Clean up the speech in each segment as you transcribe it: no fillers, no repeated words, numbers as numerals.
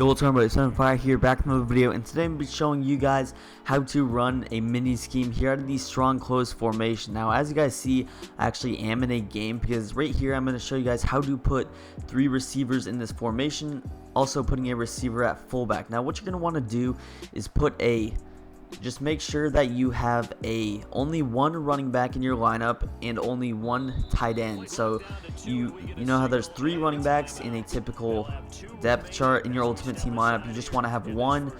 Yo, what's going on, buddy? Fire here, back with another video, and today I'm going to be showing you guys how to run a mini scheme here out of the strong close formation. Now, as you guys see, I actually am in a game because right here I'm going to show you guys how to put 3 receivers in this formation, also putting a receiver at fullback. Now, what you're going to want to do is just make sure that you have only one running back in your lineup and only one tight end. So you know how there's 3 running backs in a typical depth chart in your ultimate team lineup. You just want to have one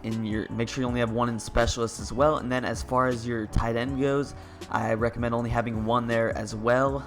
in make sure you only have one in specialist as well. And then as far as your tight end goes, I recommend only having one there as well.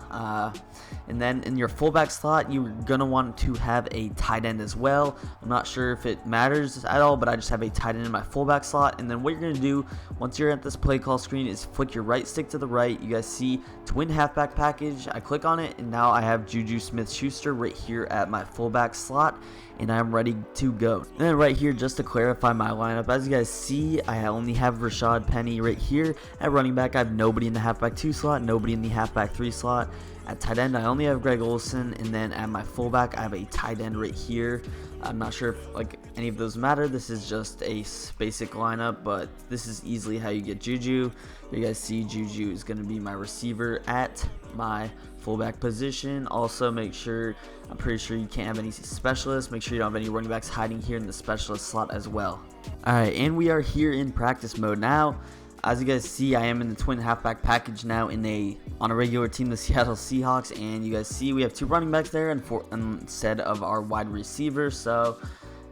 And then in your fullback slot, you're gonna want to have a tight end as well. I'm not sure if it matters at all, but I just have a tight end in my fullback slot. And then what you're gonna do once you're at this play call screen is flick your right stick to the right. You guys see to win halfback package. I click on it, and now I have Juju Smith-Schuster right here at my fullback slot, and I'm ready to go. And then right here, just to clarify my lineup, as you guys see, I only have Rashad Penny right here at running back. I have nobody in the halfback 2 slot, nobody in the halfback 3 slot. At tight end, I only have Greg Olsen, and then at my fullback, I have a tight end right here. I'm not sure if any of those matter. This is just a basic lineup, but this is easily how you get Juju. You guys see Juju is going to be my receiver at my fullback position. Also, make sure, I'm pretty sure you can't have any specialists. Make sure you don't have any running backs hiding here in the specialist slot as well. Alright, and we are here in practice mode now. As you guys see, I am in the twin halfback package now on a regular team, the Seattle Seahawks, and you guys see we have 2 running backs there instead of our wide receiver. So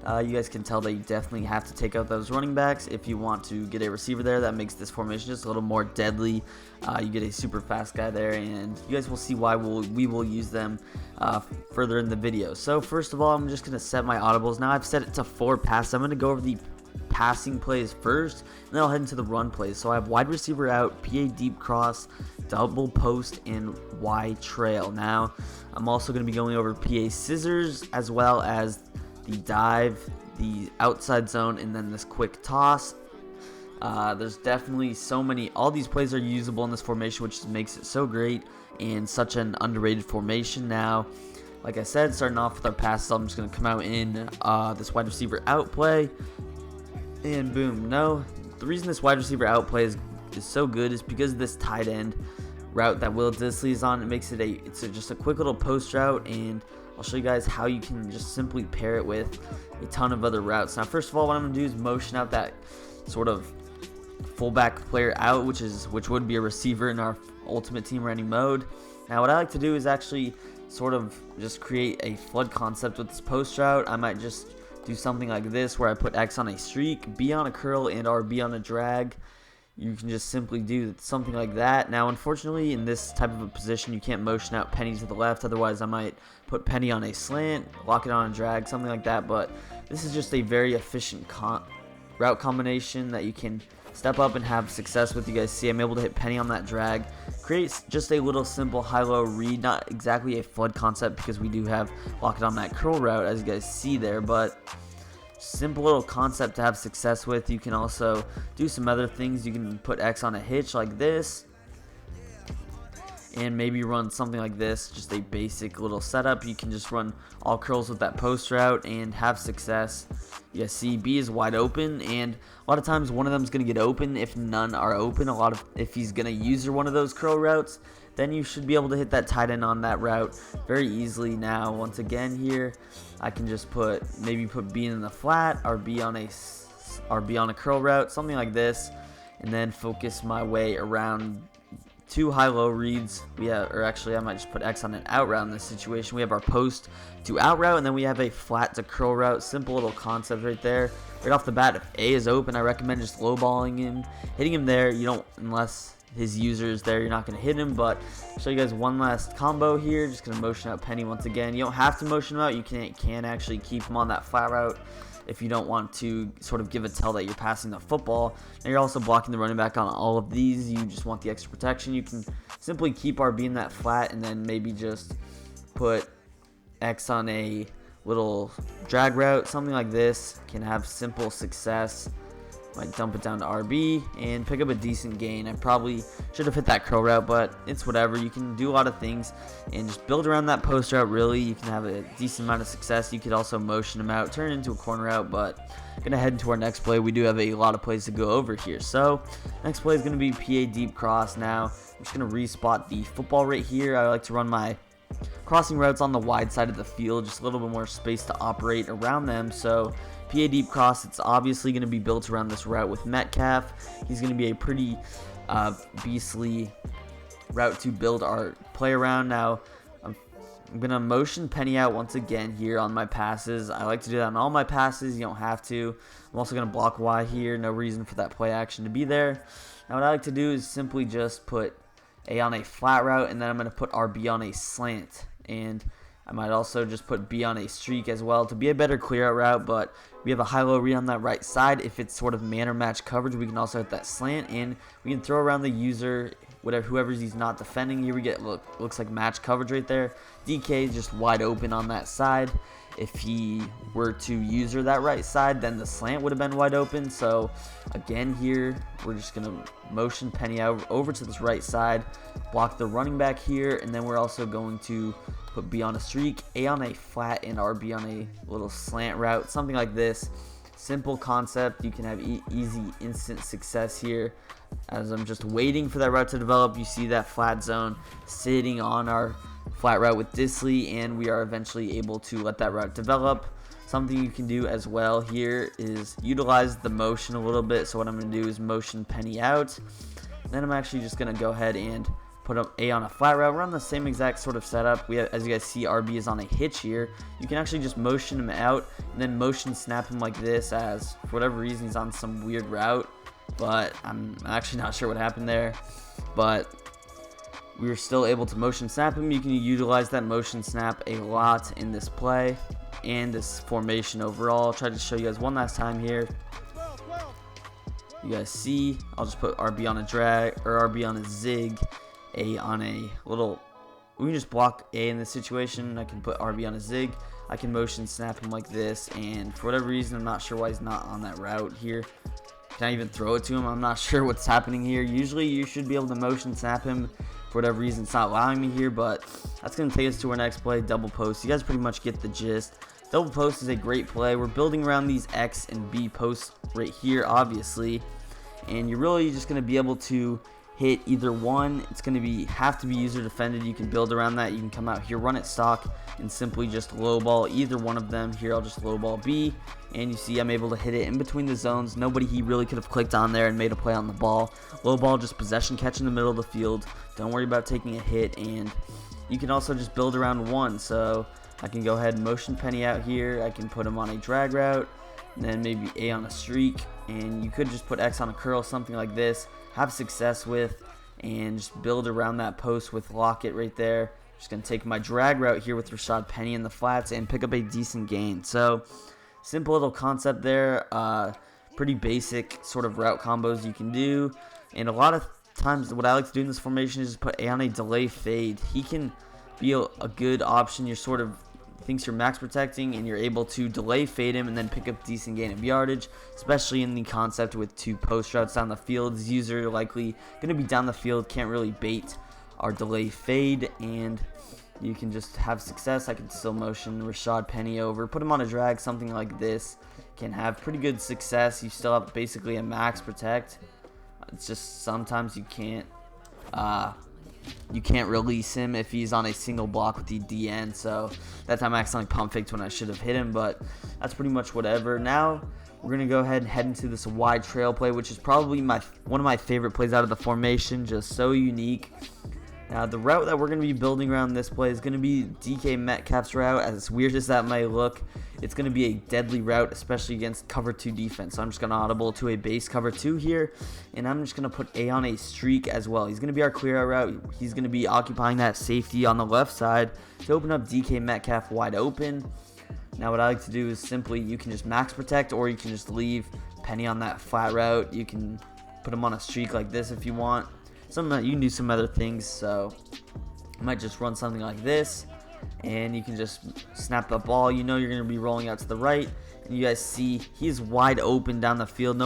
you guys can tell that you definitely have to take out those running backs if you want to get a receiver there. That makes this formation just a little more deadly. You get a super fast guy there, and you guys will see why we will use them further in the video. So first of all, I'm just going to set my audibles. Now I've set it to 4 passes. I'm going to go over the passing plays first, and then I'll head into the run plays. So I have wide receiver out, PA deep cross, double post, and Y trail. Now I'm also going to be going over PA scissors as well as the dive, the outside zone, and then this quick toss. There's definitely so many. All these plays are usable in this formation, which makes it so great and such an underrated formation. Now, like I said, starting off with our passes, I'm just going to come out in this wide receiver out play. And boom. No, the reason this wide receiver out play is so good is because of this tight end route that Will Dissly is on. It makes it just a quick little post route, and I'll show you guys how you can just simply pair it with a ton of other routes. Now, first of all, what I'm going to do is motion out that sort of fullback player out, which would be a receiver in our ultimate team running mode. Now, what I like to do is actually sort of just create a flood concept with this post route. I might just do something like this where I put X on a streak, B on a curl, and or B on a drag. You can just simply do something like that. Now, unfortunately, in this type of a position, you can't motion out Penny to the left. Otherwise, I might put Penny on a slant, lock it on a drag, something like that. But this is just a very efficient route combination that you can step up and have success with. You guys see I'm able to hit Penny on that drag. Creates just a little simple high-low read, not exactly a flood concept because we do have lock it on that curl route, as you guys see there, but simple little concept to have success with. You can also do some other things. You can put X on a hitch like this, and maybe run something like this, just a basic little setup. You can just run all curls with that post route and have success. You guys see B is wide open, and a lot of times one of them is going to get open if none are open. If he's going to use one of those curl routes, then you should be able to hit that tight end on that route very easily. Now, once again here, I can just maybe put B in the flat or B on a curl route, something like this, and then focus my way around 2 high-low reads. Or actually, I might just put X on an out route in this situation. We have our post to out route, and then we have a flat to curl route. Simple little concept right there. Right off the bat, if A is open, I recommend just lowballing him, hitting him there. You don't, unless his user is there, you're not going to hit him. But I'll show you guys one last combo here. Just going to motion out Penny once again. You don't have to motion him out. You can actually keep him on that flat route if you don't want to sort of give a tell that you're passing the football. Now, you're also blocking the running back on all of these. You just want the extra protection. You can simply keep RB in that flat and then maybe just put X on a little drag route, something like this. Can have simple success. Might dump it down to RB and pick up a decent gain. I probably should have hit that curl route, but it's whatever. You can do a lot of things and just build around that post route. Really, you can have a decent amount of success. You could also motion him out, turn it into a corner route, but gonna head into our next play. We do have a lot of plays to go over here. So next play is gonna be PA deep cross. Now I'm just gonna respot the football right here. I like to run my crossing routes on the wide side of the field, just a little bit more space to operate around them. So PA deep cross, it's obviously going to be built around this route with Metcalf. He's going to be a pretty beastly route to build our play around. Now I'm going to motion Penny out once again here on my passes. I like to do that on all my passes. You don't have to. I'm also going to block Y here. No reason for that play action to be there. Now what I like to do is simply just put A on a flat route, and then I'm going to put RB on a slant. And I might also just put B on a streak as well to be a better clear out route, but we have a high-low read on that right side. If it's sort of man or match coverage, we can also hit that slant, and we can throw around the user, whoever he's not defending. Here we get, looks like match coverage right there. DK is just wide open on that side. If he were to user that right side, then the slant would have been wide open. So again here, we're just going to motion Penny out over to this right side, block the running back here, and then we're also going to put B on a streak, A on a flat, and RB on a little slant route, something like this. Simple concept. You can have easy, instant success here. As I'm just waiting for that route to develop, you see that flat zone sitting on our flat route with Disley, and we are eventually able to let that route develop. Something you can do as well here is utilize the motion a little bit. So what I'm going to do is motion Penny out. Then I'm actually just going to go ahead and put up A on a flat route. We're on the same exact sort of setup. We have, as you guys see, RB is on a hitch here. You can actually just motion him out and then motion snap him like this, as for whatever reason he's on some weird route, but I'm actually not sure what happened there. But we were still able to motion snap him. You can utilize that motion snap a lot in this play and this formation overall. I'll try to show you guys one last time here. You guys see, I'll just put RB on a drag, or RB on a zig, A on a little, we can just block A in this situation. I can put RB on a zig. I can motion snap him like this, and for whatever reason, I'm not sure why he's not on that route here. Can I even throw it to him? I'm not sure what's happening here. Usually you should be able to motion snap him. For whatever reason, it's not allowing me here, but that's going to take us to our next play, double post. You guys pretty much get the gist. Double post is a great play. We're building around these X and B posts right here, obviously, and you're really just going to be able to hit either one. It's going to have to be user defended. You can build around that. You can come out here, run it stock, and simply just low ball either one of them. Here I'll just low ball B, and you see I'm able to hit it in between the zones. Nobody he really could have clicked on there and made a play on the ball. Low ball, just possession catch in the middle of the field. Don't worry about taking a hit, and you can also just build around one. So I can go ahead and motion Penny out here. I can put him on a drag route, and then maybe A on a streak, and you could just put X on a curl, something like this. Have success with, and just build around that post with Lockett right there. Just going to take my drag route here with Rashad Penny in the flats and pick up a decent gain. So simple little concept there. Pretty basic sort of route combos you can do, and a lot of times what I like to do in this formation is just put A on a delay fade. He can be a good option. You're sort of thinks you're max protecting, and you're able to delay fade him and then pick up decent gain of yardage, especially in the concept with two post routes down the field. His user likely going to be down the field, can't really bait our delay fade, and you can just have success. I can still motion Rashad Penny over, put him on a drag, something like this. Can have pretty good success. You still have basically a max protect. It's just sometimes you can't release him if he's on a single block with the DN. So that time I accidentally pump faked when I should have hit him, but that's pretty much whatever. Now we're gonna go ahead and head into this wide trail play, which is probably one of my favorite plays out of the formation. Just so unique. Now the route that we're going to be building around this play is going to be DK Metcalf's route. As weird as that might look, it's going to be a deadly route, especially against cover 2 defense. So I'm just going to audible to a base cover 2 here, and I'm just going to put A on a streak as well. He's going to be our clear out route. He's going to be occupying that safety on the left side to open up DK Metcalf wide open. Now what I like to do is simply, you can just max protect, or you can just leave Penny on that flat route. You can put him on a streak like this if you want. You can do some other things, so I might just run something like this. and you can just snap the ball. You know you're going to be rolling out to the right, and you guys see he's wide open down the field.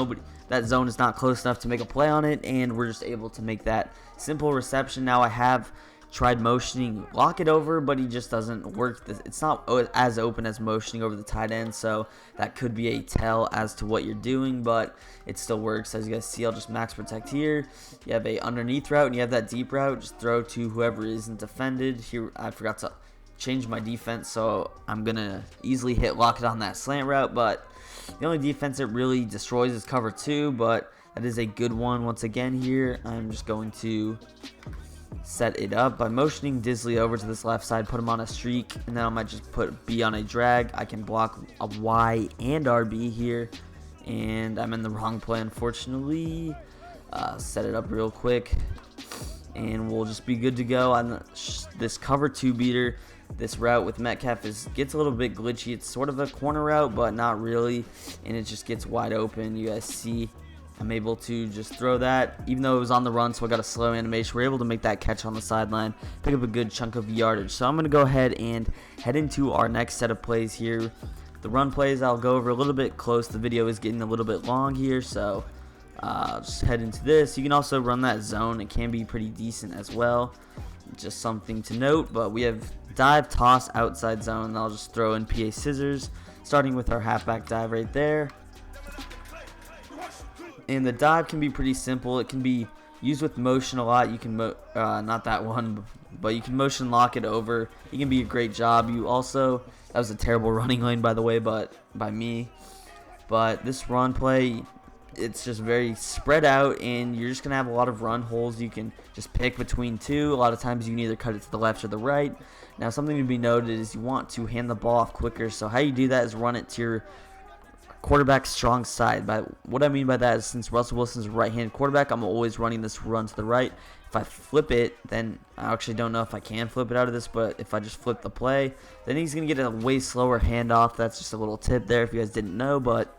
That zone is not close enough to make a play on it, and we're just able to make that simple reception. Now I have tried motioning lock it over, but he just doesn't work. It's not as open as motioning over the tight end, so that could be a tell as to what you're doing, but it still works. As you guys see, I'll just max protect here. You have a underneath route and you have that deep route. Just throw to whoever isn't defended. Here I forgot to change my defense, so I'm gonna easily hit lock it on that slant route, but the only defense it really destroys is cover 2, but that is a good one. Once again here, I'm just going to set it up by motioning Disley over to this left side, put him on a streak, and then I might just put B on a drag. I can block a Y and RB here, and I'm in the wrong play, unfortunately. Set it up real quick, and we'll just be good to go on this cover 2 beater. This route with Metcalf gets a little bit glitchy. It's sort of a corner route, but not really, and it just gets wide open. You guys see I'm able to just throw that, even though it was on the run, so I got a slow animation. We're able to make that catch on the sideline, pick up a good chunk of yardage. So I'm going to go ahead and head into our next set of plays here. The run plays I'll go over a little bit close. The video is getting a little bit long here, so just head into this. You can also run that zone. It can be pretty decent as well. Just something to note, but we have dive, toss, outside zone, and I'll just throw in PA scissors, starting with our halfback dive right there. And the dive can be pretty simple. It can be used with motion a lot. You can not that one, but you can motion lock it over. It can be a great job. You also, that was a terrible running lane by the way, but by me. But this run play, it's just very spread out, and you're just gonna have a lot of run holes. You can just pick between 2. A lot of times you can either cut it to the left or the right. Now something to be noted is you want to hand the ball off quicker. So how you do that is run it to your quarterback's strong side. But what I mean by that is, since Russell Wilson's a right-handed quarterback, I'm always running this run to the right. If I flip it, then I actually don't know if I can flip it out of this, but if I just flip the play, then he's going to get a way slower handoff. That's just a little tip there if you guys didn't know, but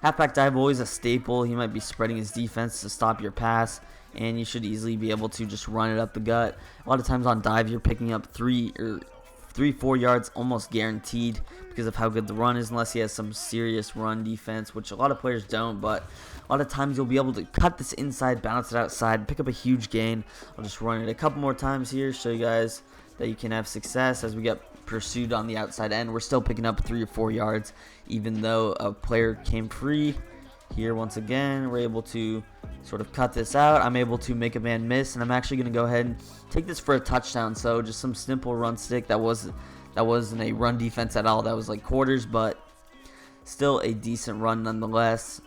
halfback dive always a staple. He might be spreading his defense to stop your pass, and you should easily be able to just run it up the gut. A lot of times on dive, you're picking up 3-4 yards almost guaranteed because of how good the run is, unless he has some serious run defense, which a lot of players don't. But a lot of times you'll be able to cut this inside, bounce it outside, pick up a huge gain. I'll just run it a couple more times here, show you guys that you can have success. As we get pursued on the outside end, we're still picking up 3 or 4 yards even though a player came free. Here once again, we're able to sort of cut this out. I'm able to make a man miss, and I'm actually going to go ahead and take this for a touchdown. So just some simple run stick. That wasn't a run defense at all. That was like quarters, but still a decent run nonetheless.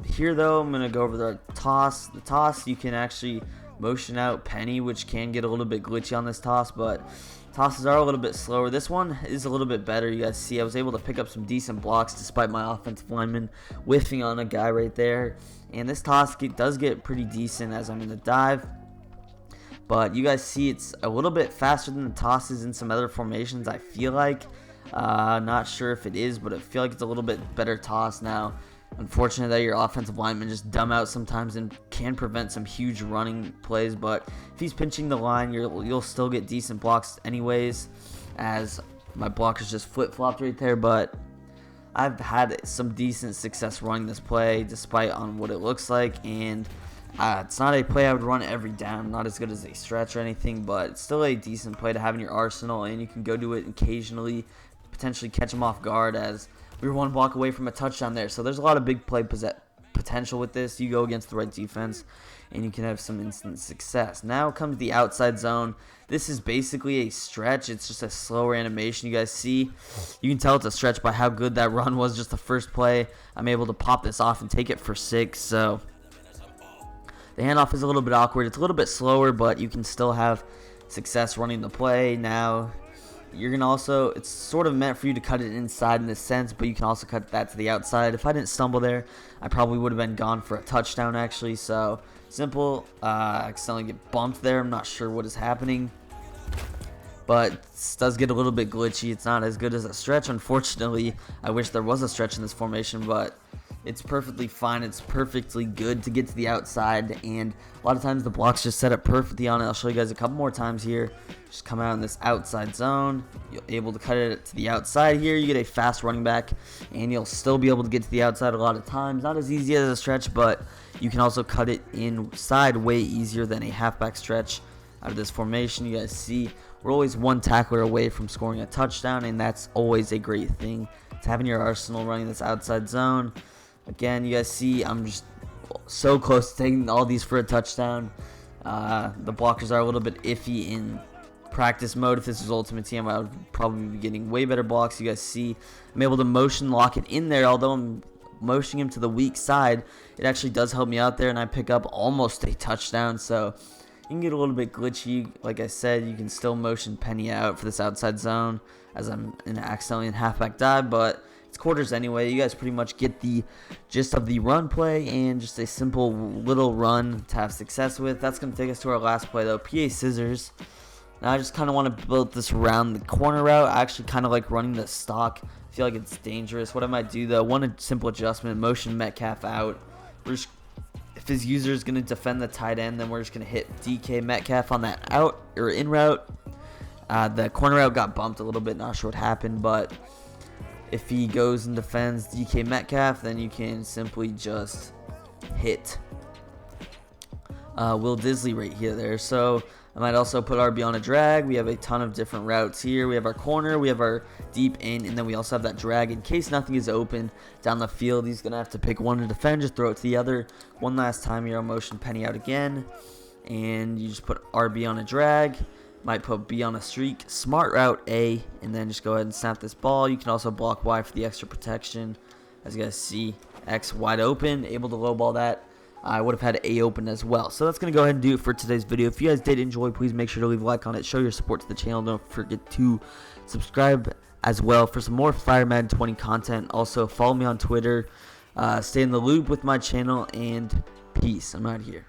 Here though, I'm going to go over the toss. The toss, you can actually motion out Penny, which can get a little bit glitchy on this toss, but tosses are a little bit slower. This one is a little bit better. You guys see I was able to pick up some decent blocks despite my offensive lineman whiffing on a guy right there. And this toss does get pretty decent as I'm in the dive. But you guys see it's a little bit faster than the tosses in some other formations, I feel like. Not sure if it is, but I feel like it's a little bit better toss now. Unfortunate that your offensive lineman just dumb out sometimes and can prevent some huge running plays, but if he's pinching the line, you'll still get decent blocks anyways, as my blockers just flip-flopped right there. But I've had some decent success running this play despite on what it looks like, and it's not a play I would run every down, not as good as a stretch or anything, but it's still a decent play to have in your arsenal, and you can go do it occasionally, potentially catch them off guard, as we were 1 block away from a touchdown there. So there's a lot of big play potential with this. You go against the right defense, and you can have some instant success. Now comes the outside zone. This is basically a stretch. It's just a slower animation. You guys see, you can tell it's a stretch by how good that run was just the first play. I'm able to pop this off and take it for 6. So the handoff is a little bit awkward. It's a little bit slower, but you can still have success running the play. Now you're going to also, it's sort of meant for you to cut it inside in this sense, but you can also cut that to the outside. If I didn't stumble there, I probably would have been gone for a touchdown actually. So simple. Accidentally get bumped there. I'm not sure what is happening, but it does get a little bit glitchy. It's not as good as a stretch, unfortunately. I wish there was a stretch in this formation, but it's perfectly fine. It's perfectly good to get to the outside, and a lot of times the blocks just set up perfectly on it. I'll show you guys a couple more times here. Just come out in this outside zone. You're able to cut it to the outside here. You get a fast running back, and you'll still be able to get to the outside a lot of times. Not as easy as a stretch, but you can also cut it inside way easier than a halfback stretch. Out of this formation, you guys see we're always one tackler away from scoring a touchdown, and that's always a great thing to have in your arsenal running this outside zone. Again, you guys see I'm just so close to taking all these for a touchdown. The blockers are a little bit iffy in practice mode. If this was Ultimate Team, I would probably be getting way better blocks. You guys see I'm able to motion lock it in there. Although I'm motioning him to the weak side, it actually does help me out there, and I pick up almost a touchdown. So you can get a little bit glitchy. Like I said, you can still motion Penny out for this outside zone as I'm accidentally in halfback dive, but it's quarters anyway. You guys pretty much get the gist of the run play and just a simple little run to have success with. That's going to take us to our last play though, PA Scissors. Now I just kind of want to build this around the corner route. I actually kind of like running the stock. I feel like it's dangerous. What I might do though, one simple adjustment, motion Metcalf out. If his user is going to defend the tight end, then we're just going to hit DK Metcalf on that out or in route. The corner route got bumped a little bit. Not sure what happened, but if he goes and defends DK Metcalf, then you can simply just hit Will Disley right here there. So I might also put RB on a drag. We have a ton of different routes here. We have our corner, we have our deep in, and then we also have that drag in case nothing is open down the field. He's going to have to pick one to defend, just throw it to the other. One last time here, I'll motion Penny out again, and you just put RB on a drag. Might put B on a streak, smart route A, and then just go ahead and snap this ball. You can also block Y for the extra protection. As you guys see, X wide open, able to low ball that. I would have had A open as well. So that's going to go ahead and do it for today's video. If you guys did enjoy, please make sure to leave a like on it. Show your support to the channel. Don't forget to subscribe as well for some more Fire Madden 20 content. Also, follow me on Twitter. Stay in the loop with my channel, and peace. I'm out of here.